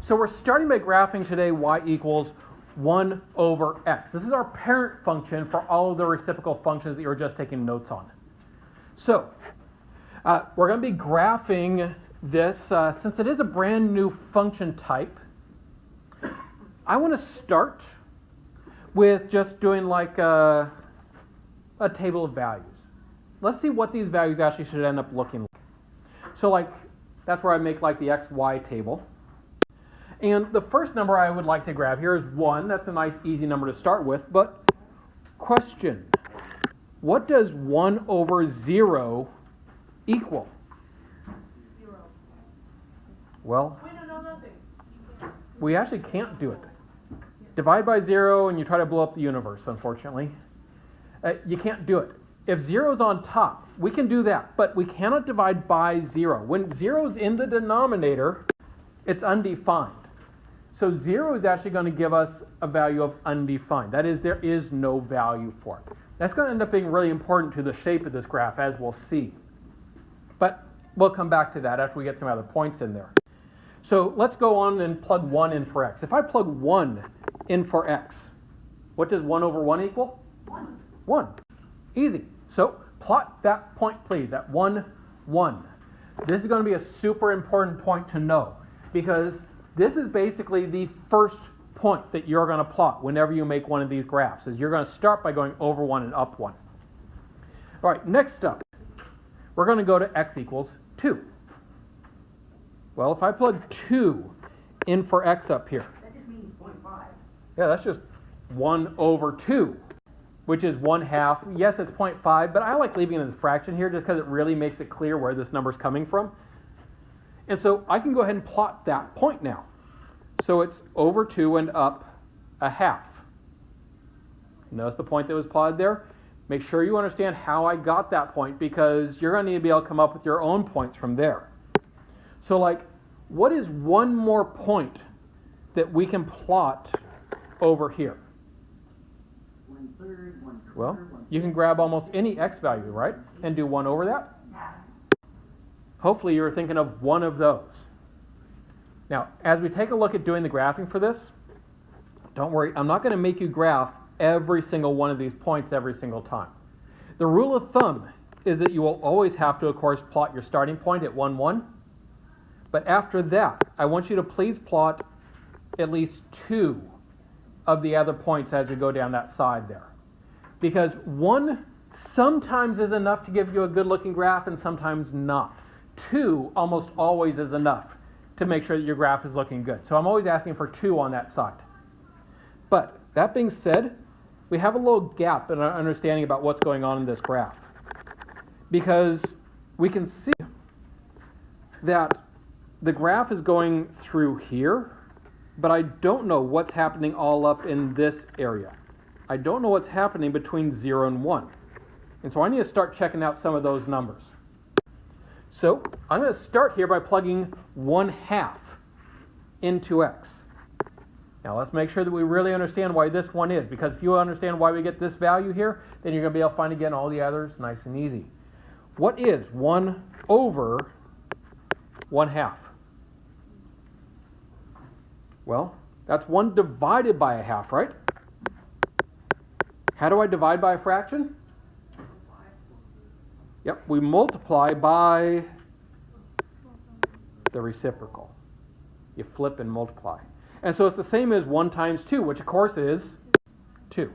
So we're starting by graphing today y equals 1 over x. This is our parent function for all of the reciprocal functions that you were just taking notes on. So we're going to be graphing this. Since it is a brand new function type, I want to start with just doing like a table of values. Let's see what these values actually should end up looking like. So like that's where I make like the x, y table. And the first number I would like to grab here is 1. That's a nice easy number to start with. But question, what does 1 over 0 equal? 0. Well, We don't know nothing. we actually can't do it. Divide by 0 and you try to blow up the universe, unfortunately. You can't do it. If 0 is on top, we can do that, but we cannot divide by 0. When 0 is in the denominator, it's undefined. So 0 is actually going to give us a value of undefined. That is, there is no value for it. That's going to end up being really important to the shape of this graph, as we'll see. But we'll come back to that after we get some other points in there. So let's go on and plug 1 in for x. If I plug 1 in for x, what does 1 over 1 equal? 1. 1. Easy. So plot that point, please, at 1, 1. This is going to be a super important point to know, because this is basically the first point that you're going to plot whenever you make one of these graphs. Is you're going to start by going over 1 and up 1. All right, next up, we're going to go to x equals 2. Well, if I plug 2 in for x up here, That just means 0.5. yeah, that's just 1 over 2, which is 1/2. Yes, it's 0.5, but I like leaving it as a fraction here just because it really makes it clear where this number is coming from. And so I can go ahead and plot that point now. So it's over 2 and up 1/2. Notice the point that was plotted there? Make sure you understand how I got that point, because you're going to need to be able to come up with your own points from there. So like, what is one more point that we can plot over here? 1/3, 1/4. Well, you can grab almost any x value, right? And do 1 over that. Hopefully you were thinking of one of those. Now, as we take a look at doing the graphing for this, don't worry, I'm not going to make you graph every single one of these points every single time. The rule of thumb is that you will always have to, of course, plot your starting point at 1, 1. But after that, I want you to please plot at least 2 of the other points as you go down that side there. Because 1 sometimes is enough to give you a good looking graph and sometimes not. 2 almost always is enough to make sure that your graph is looking good. So I'm always asking for 2 on that side. But that being said, we have a little gap in our understanding about what's going on in this graph. Because we can see that the graph is going through here, but I don't know what's happening all up in this area. I don't know what's happening between 0 and 1. And so I need to start checking out some of those numbers. So I'm going to start here by plugging 1/2 into x. Now let's make sure that we really understand why this one is, because if you understand why we get this value here, then you're going to be able to find again all the others nice and easy. What is 1 over 1/2? Well, that's 1 divided by 1/2, right? How do I divide by a fraction? Yep, we multiply by the reciprocal. You flip and multiply. And so it's the same as 1 times 2, which of course is 2.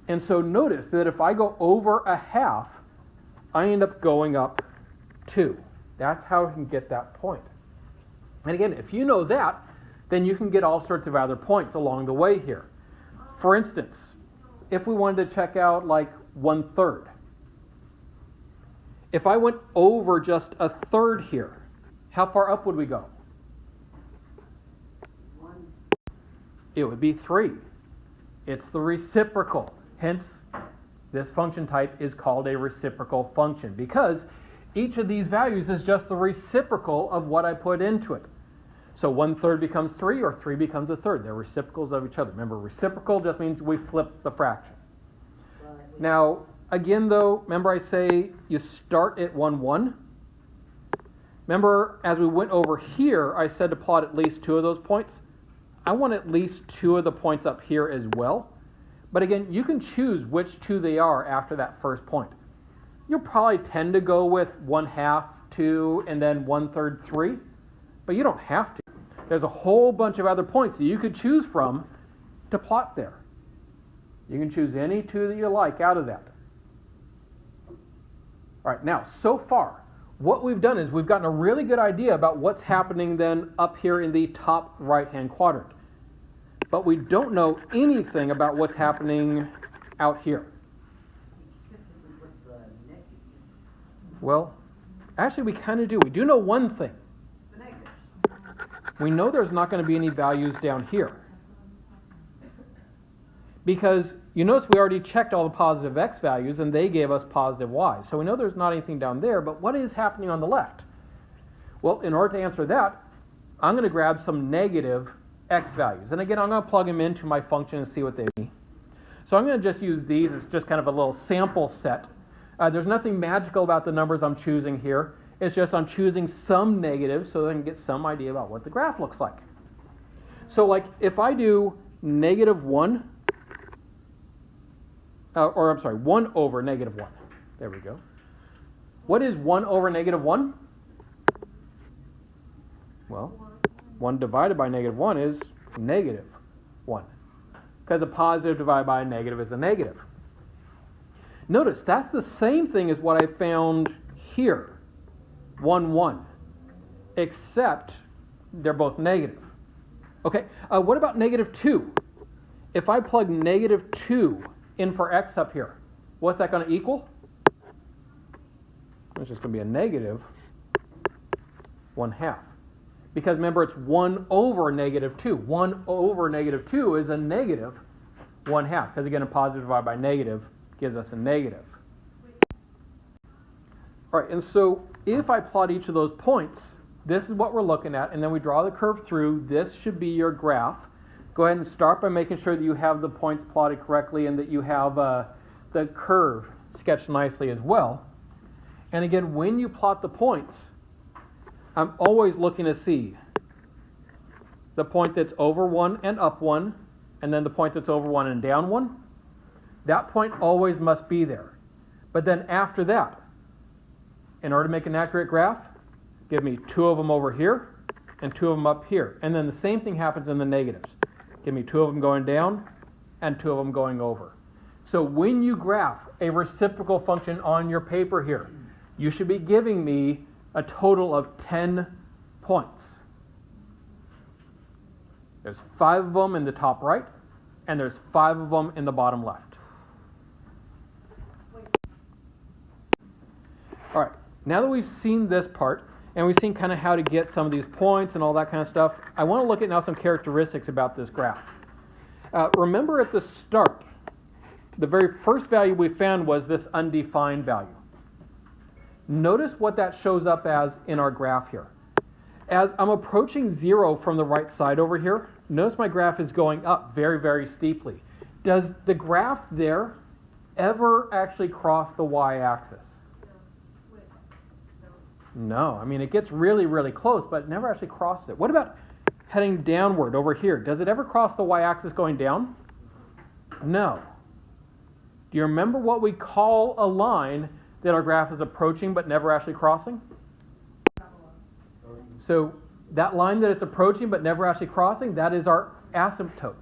And so notice that if I go over 1/2, I end up going up 2. That's how I can get that point. And again, if you know that, then you can get all sorts of other points along the way here. For instance, if we wanted to check out like 1/3. If I went over just 1/3 here, how far up would we go? 1. It would be 3. It's the reciprocal. Hence, this function type is called a reciprocal function, because each of these values is just the reciprocal of what I put into it. So 1/3 becomes 3, or 3 becomes 1/3. They're reciprocals of each other. Remember, reciprocal just means we flip the fraction. Now, again though, remember I say you start at 1, 1. Remember, as we went over here, I said to plot at least 2 of those points. I want at least 2 of the points up here as well. But again, you can choose which 2 they are after that first point. You'll probably tend to go with 1/2, 2, and then 1/3, 3. But you don't have to. There's a whole bunch of other points that you could choose from to plot there. You can choose any 2 that you like out of that. All right, now, so far, what we've done is we've gotten a really good idea about what's happening then up here in the top right-hand quadrant. But we don't know anything about what's happening out here. Well, actually, we kind of do. We do know one thing. We know there's not going to be any values down here. Because you notice we already checked all the positive x values, and they gave us positive y. So we know there's not anything down there, but what is happening on the left? Well, in order to answer that, I'm going to grab some negative x values. And again, I'm going to plug them into my function and see what they mean. So I'm going to just use these as just kind of a little sample set. There's nothing magical about the numbers I'm choosing here. It's just I'm choosing some negatives so that I can get some idea about what the graph looks like. So like if I do negative 1, 1 over negative 1. There we go. What is 1 over negative 1? Well, 1 divided by negative 1 is negative 1. Because a positive divided by a negative is a negative. Notice, that's the same thing as what I found here. 1, 1. Except they're both negative. Okay, what about negative 2? If I plug negative 2 in for x up here, what's that going to equal? It's just going to be a negative 1/2. Because remember, it's 1 over negative 2. 1 over negative 2 is a negative 1/2. Because again, a positive divided by negative gives us a negative. All right, and so if I plot each of those points, this is what we're looking at, and then we draw the curve through. This should be your graph. Go ahead and start by making sure that you have the points plotted correctly and that you have the curve sketched nicely as well. And again, when you plot the points, I'm always looking to see the point that's over 1 and up 1, and then the point that's over 1 and down 1. That point always must be there. But then after that, in order to make an accurate graph, give me 2 of them over here and 2 of them up here. And then the same thing happens in the negatives. Give me 2 of them going down and 2 of them going over. So when you graph a reciprocal function on your paper here, you should be giving me a total of 10 points. There's 5 of them in the top right, and there's 5 of them in the bottom left. All right, now that we've seen this part, and we've seen kind of how to get some of these points and all that kind of stuff, I want to look at now some characteristics about this graph. Remember at the start, the very first value we found was this undefined value. Notice what that shows up as in our graph here. As I'm approaching 0 from the right side over here, notice my graph is going up very, very steeply. Does the graph there ever actually cross the y-axis? No. I mean, it gets really, really close, but it never actually crosses it. What about heading downward over here? Does it ever cross the y-axis going down? No. Do you remember what we call a line that our graph is approaching but never actually crossing? So that line that it's approaching but never actually crossing, that is our asymptote.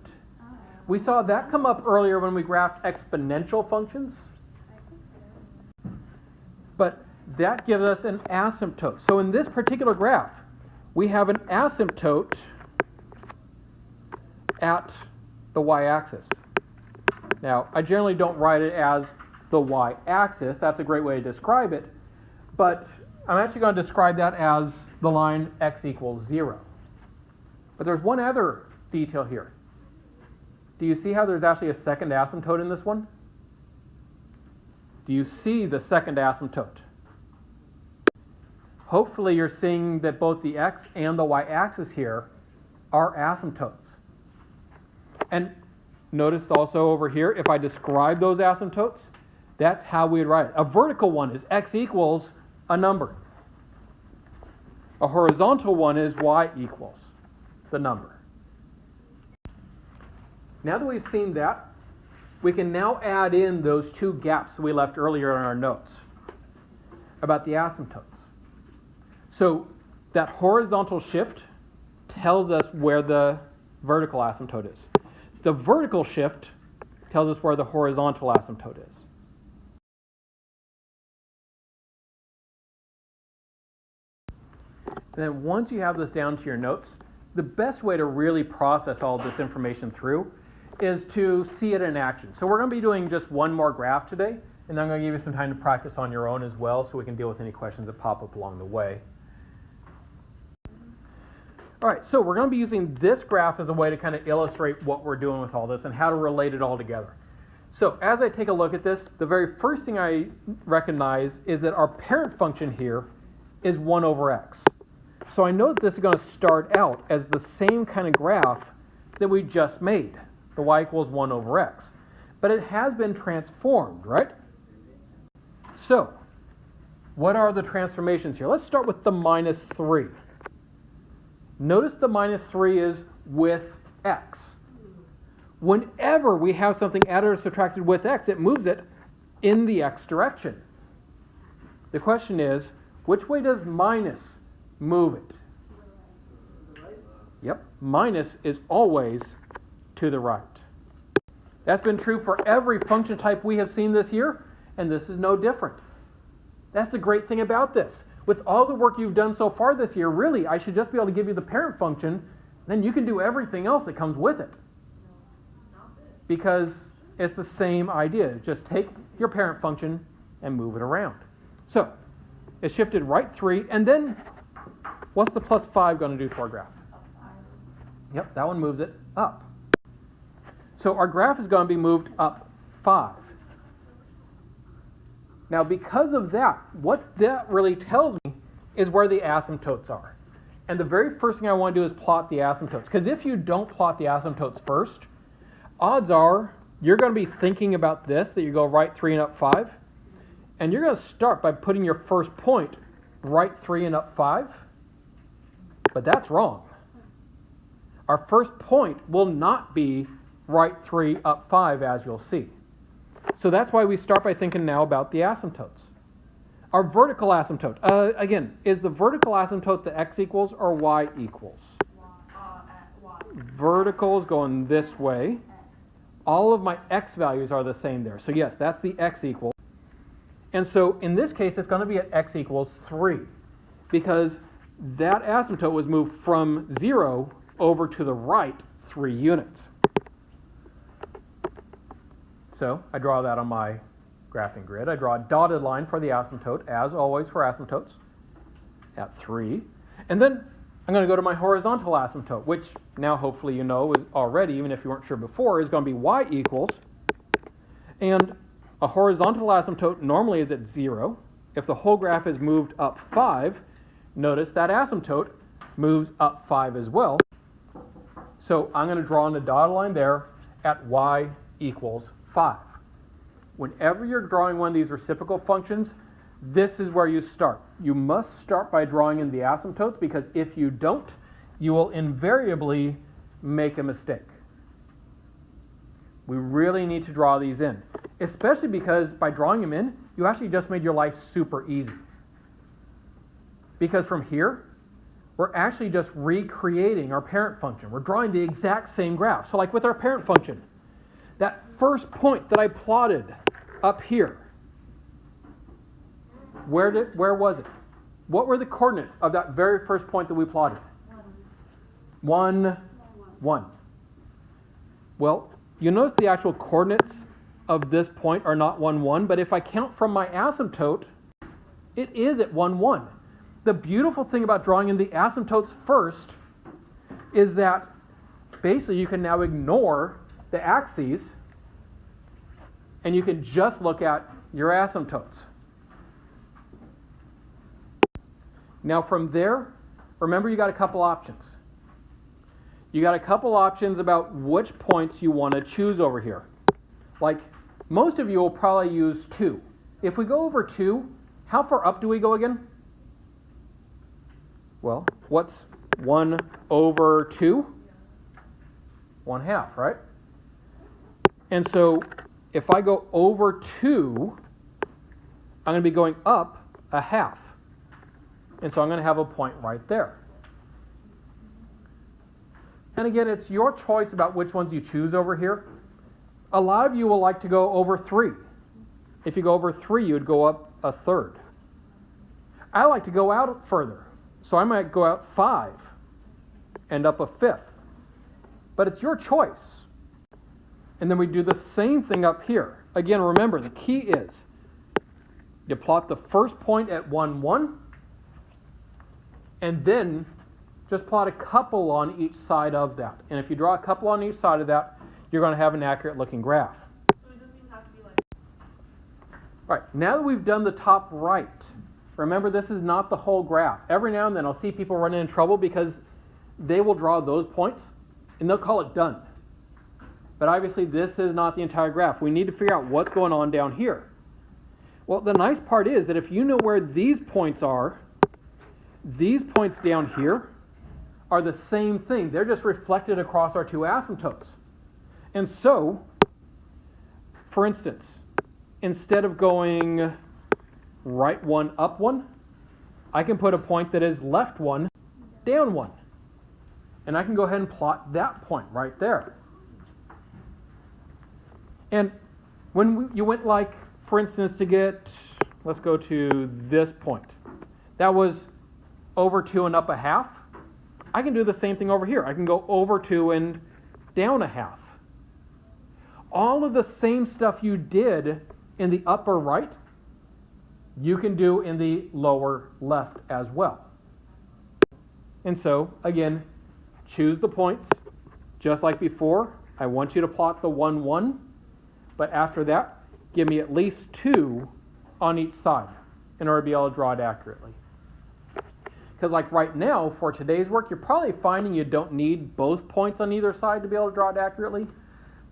We saw that come up earlier when we graphed exponential functions. But that gives us an asymptote. So in this particular graph, we have an asymptote at the y-axis. Now, I generally don't write it as the y-axis. That's a great way to describe it. But I'm actually going to describe that as the line x equals 0. But there's one other detail here. Do you see how there's actually a second asymptote in this one? Do you see the second asymptote? Hopefully you're seeing that both the x and the y-axis here are asymptotes. And notice also over here, if I describe those asymptotes, that's how we'd write it. A vertical one is x equals a number. A horizontal one is y equals the number. Now that we've seen that, we can now add in those two gaps we left earlier in our notes about the asymptotes. So that horizontal shift tells us where the vertical asymptote is. The vertical shift tells us where the horizontal asymptote is. And then once you have this down to your notes, the best way to really process all of this information through is to see it in action. So we're going to be doing just one more graph today, and I'm going to give you some time to practice on your own as well so we can deal with any questions that pop up along the way. All right, so we're going to be using this graph as a way to kind of illustrate what we're doing with all this and how to relate it all together. So as I take a look at this, the very first thing I recognize is that our parent function here is 1 over x. So I know that this is going to start out as the same kind of graph that we just made, the y equals 1 over x. But it has been transformed, right? So what are the transformations here? Let's start with the minus 3. Notice the minus 3 is with x. Whenever we have something added or subtracted with x, it moves it in the x direction. The question is, which way does minus move it? Yep, minus is always to the right. That's been true for every function type we have seen this year, and this is no different. That's the great thing about this. With all the work you've done so far this year, really, I should just be able to give you the parent function, then you can do everything else that comes with it. Because it's the same idea. Just take your parent function and move it around. So, it shifted right 3, and then what's the plus 5 going to do to our graph? Yep, that one moves it up. So our graph is going to be moved up 5. Now because of that, what that really tells me is where the asymptotes are. And the very first thing I want to do is plot the asymptotes. Because if you don't plot the asymptotes first, odds are you're going to be thinking about this, that you go right 3 and up 5. And you're going to start by putting your first point right 3 and up 5. But that's wrong. Our first point will not be right 3 up 5, as you'll see. So that's why we start by thinking now about the asymptotes. Our vertical asymptote. Again, is the vertical asymptote the x equals or y equals? Vertical is going this way. All of my x values are the same there. So yes, that's the x equals. And so in this case, it's going to be at x equals 3. Because that asymptote was moved from 0 over to the right 3 units. So I draw that on my graphing grid. I draw a dotted line for the asymptote, as always for asymptotes, at 3. And then I'm going to go to my horizontal asymptote, which now hopefully you know is already, even if you weren't sure before, is going to be y equals. And a horizontal asymptote normally is at 0. If the whole graph is moved up 5, notice that asymptote moves up 5 as well. So I'm going to draw on the dotted line there at y equals 5. Whenever you're drawing one of these reciprocal functions, this is where you start. You must start by drawing in the asymptotes, because if you don't, you will invariably make a mistake. We really need to draw these in, especially because by drawing them in, you actually just made your life super easy. Because from here, we're actually just recreating our parent function. We're drawing the exact same graph. So like with our parent function, that first point that I plotted up here, where was it? What were the coordinates of that very first point that we plotted? 1, 1. Well, you notice the actual coordinates of this point are not 1, 1, but if I count from my asymptote, it is at 1, 1. The beautiful thing about drawing in the asymptotes first is that basically you can now ignore the axes and you can just look at your asymptotes. Now from there, remember you got a couple options. You got a couple options about which points you want to choose over here. Like most of you will probably use 2. If we go over 2, how far up do we go again? Well, what's 1 over 2? 1/2, right? And so if I go over 2, I'm going to be going up 1/2. And so I'm going to have a point right there. And again, it's your choice about which ones you choose over here. A lot of you will like to go over 3. If you go over 3, you would go up 1/3. I like to go out further. So I might go out 5 and up 1/5. But it's your choice. And then we do the same thing up here. Again, remember, the key is you plot the first point at 1, 1, and then just plot a couple on each side of that. And if you draw a couple on each side of that, you're going to have an accurate looking graph. So it doesn't even have to be like. All right, now that we've done the top right, remember this is not the whole graph. Every now and then I'll see people run into trouble because they will draw those points and they'll call it done. But obviously this is not the entire graph. We need to figure out what's going on down here. Well, the nice part is that if you know where these points are, these points down here are the same thing. They're just reflected across our two asymptotes. And so, for instance, instead of going right 1, up 1, I can put a point that is left 1, down 1. And I can go ahead and plot that point right there. And when you went like, for instance, to get, let's go to this point. That was over 2 and up 1/2. I can do the same thing over here. I can go over 2 and down 1/2. All of the same stuff you did in the upper right, you can do in the lower left as well. And so, again, choose the points. Just like before, I want you to plot the 1, 1. But after that, give me at least 2 on each side in order to be able to draw it accurately. Because like right now, for today's work, you're probably finding you don't need both points on either side to be able to draw it accurately.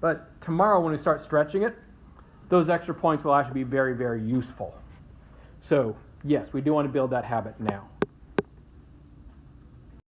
But tomorrow when we start stretching it, those extra points will actually be very, very useful. So yes, we do want to build that habit now.